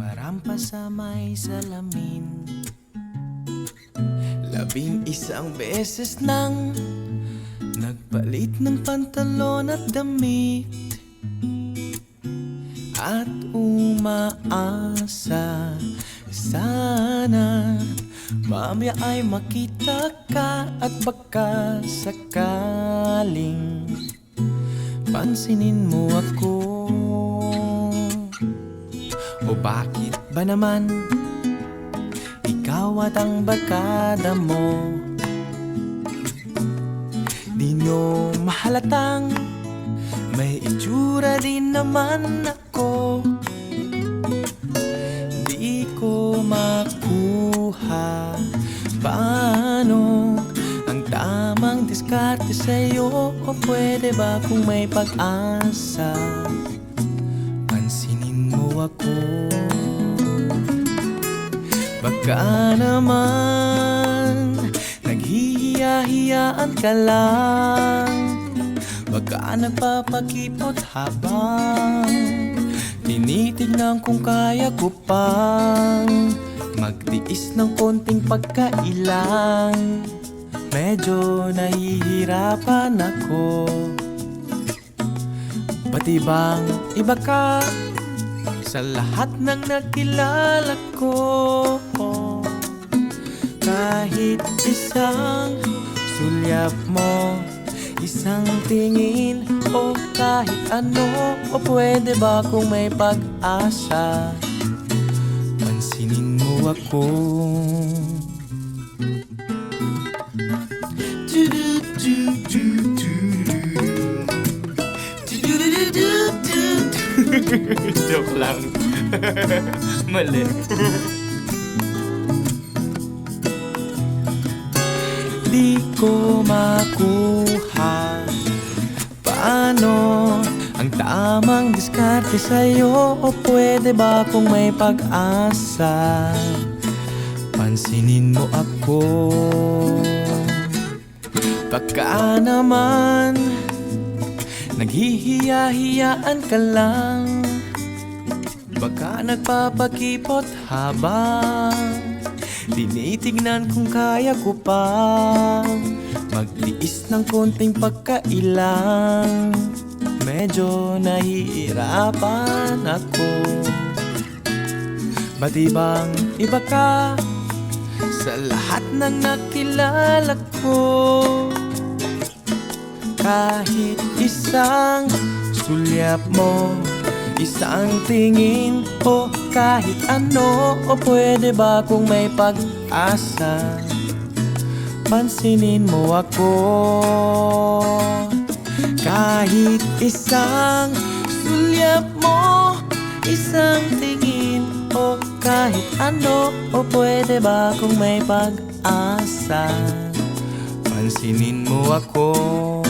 Marampas sa may salamin, 11 beses nang nagpalit ng pantalon at damit, at umaasa sana mamaya ay makita ka at baka sakaling pansinin mo ako. O bakit ba naman ikaw at ang barkada mo di nyo mahalatang may itsura din naman ako? Di ko makuha paano ang tamang diskarte sa'yo. O pwede ba kung may pag-asa pansinin mo ako? Baka naman naghihiya-hiyaan ka lang, baka nagpapakipot habang tinitignan kung kaya ko pang magtiis ng konting pagkailang. Medyo nahihirapan ako, ba't ibang iba ka sa lahat ng nakilala ko? Kahit isang sulyap mo, isang tingin, o kahit ano, o pwede ba kung may pag-asa pansinin mo ako? Joke lang. Mali. Di ko makuha paano ang tamang diskarte sa'yo. O pwede ba kung may pag-asa pansinin mo ako? Baka naman naghihiya-hiyaan ka lang, baka nagpapakipot habang tinitignan kung kaya ko pang magtiis ng konting pagkailang. Medyo nahihirapan ako, ba't ibang iba ka sa lahat ng nakilala ko? Kahit isang sulyap mo, isang tingin, o kahit ano, o pwede ba kung may pag-asa pansinin mo ako? Kahit isang sulyap mo, isang tingin, o kahit ano, o pwede ba kung may pag-asa pansinin mo ako?